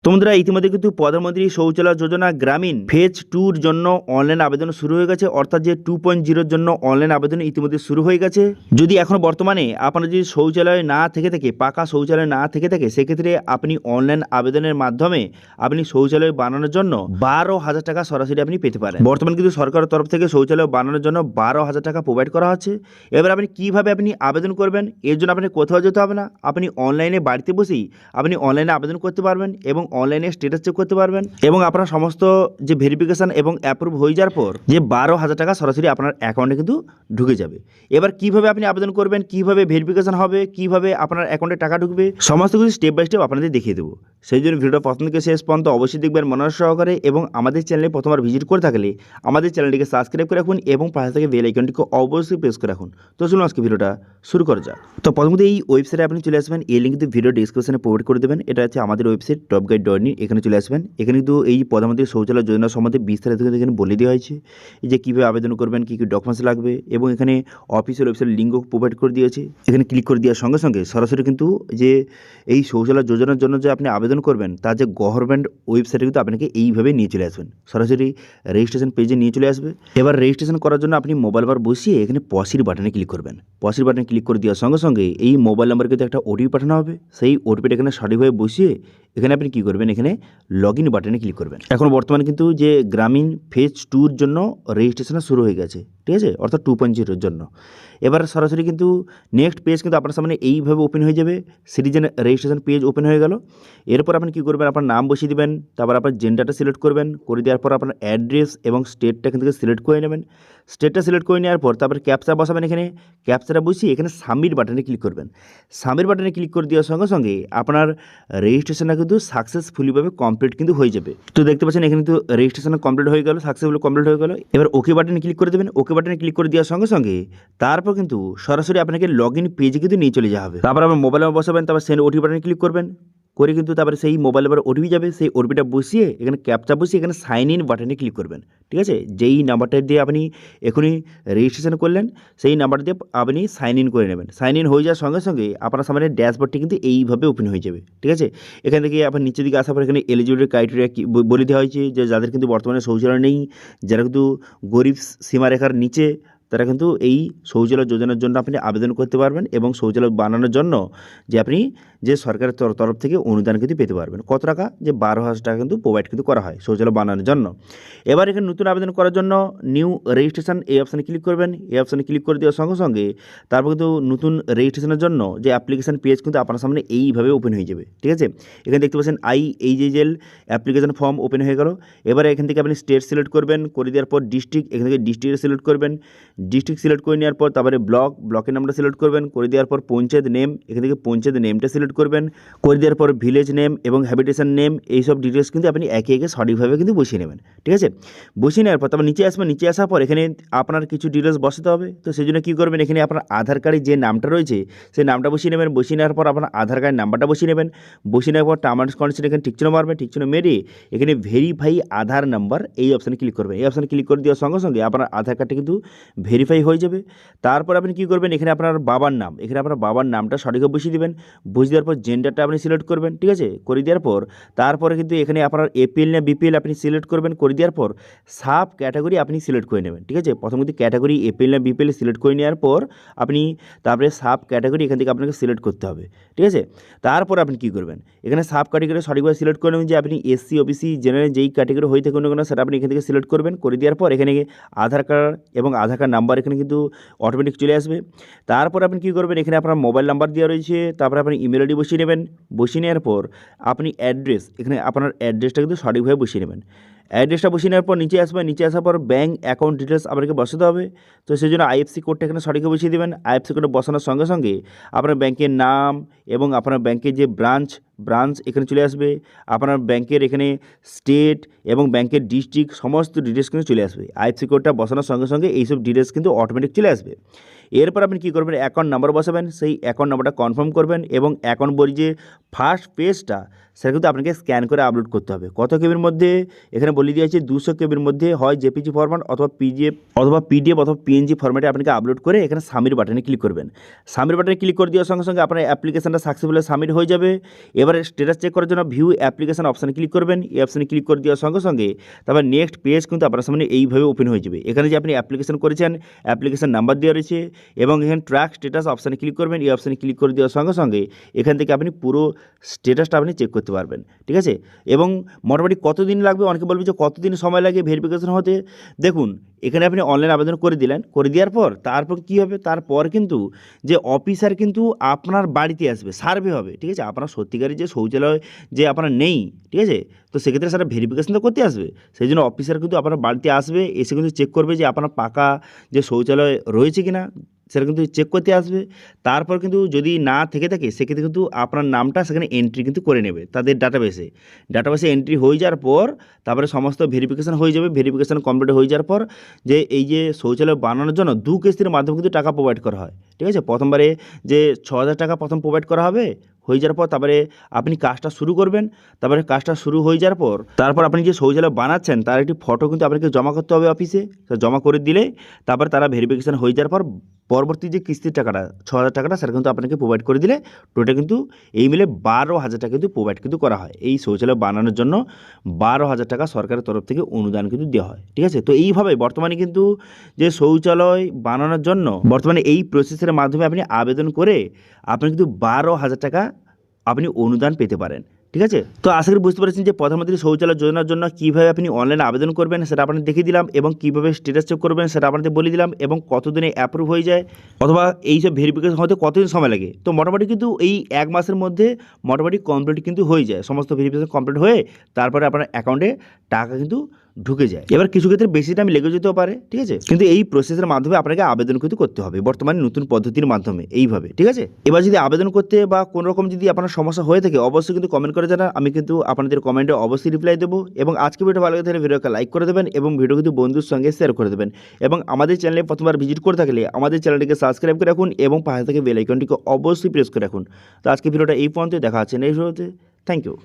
তো বন্ধুরা ইতিমধ্যে কিন্তু প্রধানমন্ত্রী শৌচালয় যোজনা গ্রামীণ ফেজ 2-র জন্য অনলাইন আবেদন শুরু হয়ে গেছে, অর্থাৎ যে 2.0-র জন্য অনলাইন আবেদন ইতিমধ্যে শুরু হয়ে গেছে। যদি এখন বর্তমানে আপনার যদি শৌচালয় না থেকে থাকে, পাকা শৌচালয় না থেকে থাকে, সেক্ষেত্রে আপনি অনলাইন আবেদনের মাধ্যমে আপনি শৌচালয় বানানোর জন্য 12,000 টাকা সরাসরি আপনি পেতে পারেন। বর্তমানে কিন্তু সরকারের তরফ থেকে শৌচালয় বানানোর জন্য 12,000 টাকা প্রোভাইড করা হচ্ছে। এবার আপনি কিভাবে আপনি আবেদন করবেন, এর জন্য আপনি কোথাও যেতে হবে না, আপনি অনলাইনে বাড়িতে বসেই আপনি অনলাইনে আবেদন করতে পারবেন এবং অনলাইনে স্ট্যাটাস চেক করতে পারবেন এবং আপনার সমস্ত যে ভেরিফিকেশন এবং অ্যাপ্রুভ হয়ে যাওয়ার পর যে 12,000 টাকা সরাসরি আপনার অ্যাকাউন্টে কিন্তু ঢুকে যাবে। এবার কিভাবে আপনি আবেদন করবেন, কিভাবে ভেরিফিকেশন হবে, কিভাবে আপনার অ্যাকাউন্টে টাকা ঢুকবে, সমস্ত কিছু স্টেপ বাই স্টেপ আপনাদের দেখিয়ে দেবো। সেই জন্য ভিডিওটা প্রথম থেকে শেষ পর্যন্ত অবশ্যই দেখবেন মনোযোগ সহকারে এবং আমাদের চ্যানেলে প্রথমবার ভিজিট করে থাকলে আমাদের চ্যানেলটিকে সাবস্ক্রাইব করে রাখুন এবং পাশে থেকে বেল আইকনটিকে অবশ্যই প্রেস করে রাখুন। তো চলুন আজকে ভিডিওটা শুরু করা যাক। তো প্রথমত এই ওয়েবসাইটে আপনি চলে আসবেন, এই লিঙ্ক কিন্তু ভিডিও ডিসক্রিপশনে প্রোভাইড করে দেবেন। এটা হচ্ছে আমাদের ওয়েবসাইট topguide.in। এখানে চলে আসবেন। এখানে কিন্তু এই প্রধানমন্ত্রী শৌচালয় যোজনা সম্বন্ধে বিস্তারিত এখানে বলে দেওয়া হয়েছে যে কীভাবে আবেদন করবেন, কী কী ডকুমেন্টস লাগবে এবং এখানে অফিসিয়াল ওয়েবসাইট লিঙ্কও প্রোভাইড করে দিয়েছে। এখানে ক্লিক করে দেওয়ার সঙ্গে সঙ্গে সরাসরি কিন্তু যে এই শৌচালয় যোজনার জন্য যে আপনি আবেদন করবেন তার যে গভর্নমেন্ট ওয়েবসাইটে কিন্তু আপনাকে এইভাবে নিয়ে চলে আসবেন, সরাসরি রেজিস্ট্রেশন পেজে নিয়ে চলে আসবে। এবার রেজিস্ট্রেশন করার জন্য আপনি মোবাইল নাম্বার বসিয়ে এখানে পসির বাটনে ক্লিক করবেন। পসির বাটনে ক্লিক করে দেওয়ার সঙ্গে সঙ্গে এই মোবাইল নাম্বারে কিন্তু একটা ওটিপি পাঠানো হবে। সেই ওটিপিটা এখানে সঠিকভাবে বসিয়ে এখানে আপনি কী করবেন, এখানে লগ ইন বাটনে ক্লিক করবেন। এখন বর্তমানে কিন্তু যে গ্রামীণ ফেজ 2-র জন্য রেজিস্ট্রেশন শুরু হয়ে গেছে, ঠিক আছে, অর্থাৎ 2.0-র জন্য। এবার সরাসরি কিন্তু নেক্সট পেজ কিন্তু আপনার সামনে এইভাবে ওপেন হয়ে যাবে। সিটিজেন রেজিস্ট্রেশন পেজ ওপেন হয়ে গেল। এরপর আপনি কী করবেন, আপনার নাম বসিয়ে দেবেন, তারপর আপনার জেন্ডারটা সিলেক্ট করবেন, করে দেওয়ার পর আপনার অ্যাড্রেস এবং স্টেটটা এখান থেকে সিলেক্ট করে নেবেন। স্টেটটা সিলেক্ট করে নেওয়ার পর তারপর ক্যাপচা বসাবেন। এখানে ক্যাপচাটা বসিয়ে এখানে সাবমিট বাটনে ক্লিক করবেন। সাবমিট বাটনে ক্লিক করে দেওয়ার সঙ্গে সঙ্গে আপনার রেজিস্ট্রেশনটা কিন্তু সাকসেসফুলিভাবে কমপ্লিট কিন্তু হয়ে যাবে। তো দেখতে পাচ্ছেন এখানে কিন্তু রেজিস্ট্রেশন কমপ্লিট হয়ে গেল, সাকসেসফুলি কমপ্লিট হয়ে গেল। এবার ওকে বাটনে ক্লিক করে দেবেন। ওকে বাটনে ক্লিক করে দেওয়ার সঙ্গে সঙ্গে তারপর কিন্তু সরাসরি আপনাকে লগ ইন পেজে কিন্তু নিয়ে চলে যাওয়া হবে। তারপর আপনার মোবাইল নাম্বার বসাবেন, তারপর সেন্ড ওটিপি বাটনে ক্লিক করবেন, করে কিন্তু তারপরে সেই মোবাইল নাম্বার ওটিপি যাবে। সেই ওটিপিটা বসিয়ে এখানে ক্যাপচা বসিয়ে এখানে সাইন ইন বাটনে ক্লিক করবেন, ঠিক আছে। যেই নাম্বারটা দিয়ে আপনি এখনই রেজিস্ট্রেশন করলেন সেই নাম্বার দিয়ে আপনি সাইন ইন করে নেবেন। সাইন ইন হয়ে যাওয়ার সঙ্গে সঙ্গে আপনার সামনে ড্যাশবোর্ডটি কিন্তু এইভাবে ওপেন হয়ে যাবে, ঠিক আছে। এখান থেকে আপনার নিচের দিকে আসার পর এখানে এলিজিবিলিটি ক্রাইটেরিয়া বলে দেওয়া হয়েছে যে যাদের কিন্তু বর্তমানে শৌচালয় নেই, যারা কিন্তু গরিব সীমারেখার নিচে, তারা কিন্তু এই শৌচালয় যোজনার জন্য আপনি আবেদন করতে পারবেন এবং শৌচালয় বানানোর জন্য যে আপনি যে সরকারের তরফ থেকে অনুদান কিন্তু পেতে পারবেন। কত টাকা, যে 12,000 টাকা কিন্তু প্রোভাইড কিন্তু করা হয় শৌচালয় বানানোর জন্য। এবার এখানে নতুন আবেদন করার জন্য নিউ রেজিস্ট্রেশন এই অপশানে ক্লিক করবেন। এই অপশানে ক্লিক করে দেওয়ার সঙ্গে সঙ্গে তারপর কিন্তু নতুন রেজিস্ট্রেশনের জন্য যে অ্যাপ্লিকেশন পেজ কিন্তু আপনার সামনে এইভাবে ওপেন হয়ে যাবে, ঠিক আছে। এখানে দেখতে পাচ্ছেন IHL অ্যাপ্লিকেশন ফর্ম ওপেন হয়ে গেল। এবারে এখান থেকে আপনি স্টেট সিলেক্ট করবেন, করে দেওয়ার পর ডিস্ট্রিক্ট, এখান থেকে ডিস্ট্রিক্ট সিলেক্ট করবেন। ডিস্ট্রিক্ট সিলেক্ট করে নেওয়ার পর তারপরে ব্লকের নামটা সিলেক্ট করবেন, করে দেওয়ার পর পঞ্চায়েত নেম, এখান থেকে পঞ্চায়েত নেমটা সিলেক্ট করবেন, করে দেওয়ার পর ভিলেজ নেম এবং হ্যাবিটেশন নেম, এইসব ডিটেলস কিন্তু আপনি একে একে সঠিকভাবে কিন্তু বসিয়ে নেবেন, ঠিক আছে। বসিয়ে নেওয়ার পর তারপর নিচে আসবেন। নিচে আসার পর এখানে আপনার কিছু ডিটেলস বসাতে হবে। তো সেই জন্য কী করবেন, এখানে আপনার আধার কার্ডে যে নামটা রয়েছে সেই নামটা বসিয়ে নেবেন। বসিয়ে নেওয়ার পর আপনার আধার কার্ডের নাম্বারটা বসিয়ে নেবেন। বসিয়ে নেওয়ার পর টার্ম অ্যান্ড কন্ডিশন এখানে টিকচিহ্ন মারবেন। টিকচিহ্ন মেরে এখানে ভেরিফাই আধার নাম্বার এই অপশানে ক্লিক করবেন। এই অপশানে ক্লিক করে দেওয়ার সঙ্গে সঙ্গে আপনার আধার কার্ডটা কিন্তু ভেরিফাই হয়ে যাবে। তারপর আপনি কী করবেন, এখানে আপনার বাবার নাম, এখানে আপনার বাবার নামটা সঠিকভাবে বসিয়ে দেবেন। বসিয়ে দেওয়ার পর জেন্ডারটা আপনি সিলেক্ট করবেন, ঠিক আছে। করে দেওয়ার পর তারপরে কিন্তু এখানে আপনার APL না BPL আপনি সিলেক্ট করবেন। করে দেওয়ার পর সাব ক্যাটাগরি আপনি সিলেক্ট করে নেবেন, ঠিক আছে। প্রথম কিন্তু ক্যাটাগরি APL না BPL সিলেক্ট করে নেওয়ার পর আপনি তারপরে সাব ক্যাটাগরি এখান থেকে আপনাকে সিলেক্ট করতে হবে, ঠিক আছে। তারপর আপনি কী করবেন, এখানে সাব ক্যাটাগরি সঠিকভাবে সিলেক্ট করে নেবেন যে আপনি SC OBC জেনারেল যেই ক্যাটাগরি হয়ে থাকুন না কেন সেটা আপনি এখান থেকে সিলেক্ট করবেন। করে দেওয়ার পর এখানে আধার কার্ড এবং আধার কার্ড নাম্বার এখানে কিন্তু অটোমেটিক চলে আসবে। তারপর আপনি কী করবেন, এখানে আপনার মোবাইল নাম্বার দেওয়া রয়েছে, তারপরে আপনি ইমেল ID বসিয়ে নেবেন। বসিয়ে নেওয়ার পর আপনি অ্যাড্রেস, এখানে আপনার অ্যাড্রেসটা কিন্তু সঠিকভাবে বসিয়ে নেবেন। অ্যাড্রেসটা বসিয়ে নেওয়ার পর নিচে আসবেন। নিচে আসার পর ব্যাঙ্ক অ্যাকাউন্ট ডিটেলস আপনাকে বসাতে হবে। তো সেই জন্য IFSC কোডটা এখানে সঠিকভাবে বসিয়ে দেবেন। IFSC কোডটা বসানোর সঙ্গে সঙ্গে আপনার ব্যাংকের নাম এবং আপনার ব্যাংকের যে ব্রাঞ্চ এখানে চলে আসবে। আপনার ব্যাংকের এখানে স্টেট এবং ব্যাংকের ডিস্ট্রিক্ট সমস্ত ডিটেলস কিন্তু চলে আসবে। IFSC কোডটা বসানোর সঙ্গে সঙ্গে এইসব ডিটেলস কিন্তু অটোমেটিক চলে আসবে। এরপর আপনি কী করবেন, অ্যাকাউন্ট নাম্বার বসাবেন। সেই অ্যাকাউন্ট নাম্বারটা কনফার্ম করবেন এবং অ্যাকাউন্ট বই যে ফার্স্ট পেজটা সেটা কিন্তু আপনাকে স্ক্যান করে আপলোড করতে হবে। কত কেবির মধ্যে এখানে বলে দেওয়া আছে 200 কেবির মধ্যে হয় জেপিজি ফরম্যাট অথবা পিডিএফ অথবা পিএনজি ফরম্যাটে আপনাকে আপলোড করে এখানে সাবমিট বাটনে ক্লিক করবেন। সাবমিট বাটনে ক্লিক করে দেওয়ার সঙ্গে সঙ্গে আপনার অ্যাপ্লিকেশনটা সাকসেসফুলি সাবমিট হয়ে যাবে। এবারে স্ট্যাটাস চেক করার জন্য ভিউ অ্যাপ্লিকেশন অপশানে ক্লিক করবেন। এই অপশানে ক্লিক করে দেওয়ার সঙ্গে সঙ্গে তারপর নেক্সট পেজ কিন্তু আপনার সামনে এইভাবে ওপেন হয়ে যাবে। এখানে যে আপনি অ্যাপ্লিকেশন করেছেন অ্যাপ্লিকেশন নাম্বার দেওয়া রয়েছে এবং এখানে ট্র্যাক স্ট্যাটাস অপশানে ক্লিক করবেন। এই অপশানে ক্লিক করে দেওয়ার সঙ্গে সঙ্গে এখান থেকে আপনি পুরো স্ট্যাটাসটা আপনি চেক করতে পারবেন, ঠিক আছে। এবং মোটামুটি কতদিন লাগবে, অনেকে বলবে যে কতদিন সময় লাগে ভেরিফিকেশন হতে। দেখুন এখানে আপনি অনলাইন আবেদন করে দিলেন, করে দেওয়ার পর তারপর কী হবে, তারপর কিন্তু যে অফিসার কিন্তু আপনার বাড়িতে আসবে, সার্ভে হবে, ঠিক আছে। আপনার সত্যিকারের যে শৌচালয় যে আপনার নেই, ঠিক আছে, তো সেক্ষেত্রে সেটা ভেরিফিকেশন তো করতে আসবে। সেই জন্য অফিসার কিন্তু আপনার বাড়িতে আসবে, এসে কিন্তু চেক করবে যে আপনার পাকা যে শৌচালয় রয়েছে কি না, সেটা কিন্তু চেক করতে আসবে। তারপর কিন্তু যদি না থেকে থাকে সেক্ষেত্রে কিন্তু আপনার নামটা সেখানে এন্ট্রি কিন্তু করে নেবে তাদের ডাটাবেসে এন্ট্রি হয়ে যাওয়ার পর তারপরে সমস্ত ভেরিফিকেশান হয়ে যাবে। ভেরিফিকেশান কমপ্লিট হয়ে যাওয়ার পর যে এই যে শৌচালয় বানানোর জন্য 2 কিস্তির মাধ্যমে কিন্তু টাকা প্রোভাইড করা হয়, ঠিক আছে। প্রথমবারে যে 6,000 টাকা প্রথম প্রোভাইড করা হবে, হয়ে যাওয়ার পর তারপরে আপনি কাজটা শুরু করবেন। তারপরে কাজটা শুরু হয়ে যাওয়ার পর তারপর আপনি যে শৌচালয় বানাচ্ছেন তার একটি ফটো কিন্তু আপনাকে জমা করতে হবে অফিসে। জমা করে দিলে তারপরে তারা ভেরিফিকেশান হয়ে যাওয়ার পর পরবর্তী যে কিস্তির টাকাটা 6,000 টাকাটা সেটা কিন্তু আপনাকে প্রোভাইড করে দিলে টোটাল কিন্তু এই মিলে 12,000 টাকা কিন্তু প্রোভাইড কিন্তু করা হয়। এই শৌচালয় বানানোর জন্য 12,000 টাকা সরকারের তরফ থেকে অনুদান কিন্তু দেওয়া হয়, ঠিক আছে। তো এইভাবে বর্তমানে কিন্তু যে শৌচালয় বানানোর জন্য বর্তমানে এই প্রসেসের মাধ্যমে আপনি আবেদন করে আপনি কিন্তু 12,000 টাকা আপনি অনুদান পেতে পারেন, ঠিক আছে। তো আশা করি বুঝতে পারছেন যে প্রধানমন্ত্রী শৌচালয় যোজনার জন্য কীভাবে আপনি অনলাইনে আবেদন করবেন সেটা আপনাদের দেখিয়ে দিলাম এবং কীভাবে স্ট্যাটাস চেক করবেন সেটা আপনাদের বলে দিলাম এবং কতদিনে অ্যাপ্রুভ হয়ে যায় অথবা এই সব ভেরিফিকেশন হতে কতদিন সময় লাগে। তো মোটামুটি কিন্তু এই 1 মাসের মধ্যে মোটামুটি কমপ্লিট কিন্তু হয়ে যায়, সমস্ত ভেরিফিকেশন কমপ্লিট হয়ে তারপরে আপনার অ্যাকাউন্টে টাকা কিন্তু ঢুকে যায়। এবার কিছু ক্ষেত্রে বেশি টাইম লেগে যেতেও পারে, ঠিক আছে, কিন্তু এই প্রসেসের মাধ্যমে আপনাকে আবেদন কিন্তু করতে হবে বর্তমানে নতুন পদ্ধতির মাধ্যমে এইভাবে, ঠিক আছে। এবার যদি আবেদন করতে বা কোনো রকম যদি আপনার সমস্যা হয়ে থাকে অবশ্যই কিন্তু কমেন্ট করে জানান, আমি কিন্তু আপনাদের কমেন্টে অবশ্যই রিপ্লাই দেবো। এবং আজকে ভিডিও ভালো লাগে তাহলে ভিডিওকে লাইক করে দেবেন এবং ভিডিও কিন্তু বন্ধুর সঙ্গে শেয়ার করে দেবেন। এবং আমাদের চ্যানেলে প্রথমবার ভিজিট করে থাকলে আমাদের চ্যানেলটিকে সাবস্ক্রাইব করে রাখুন এবং পাশে থেকে বেল আইকনটিকে অবশ্যই প্রেস করে রাখুন। তো আজকে ভিডিওটা এই পর্যন্ত, দেখা হচ্ছে নেক্সট ভিডিওতে। Thank you.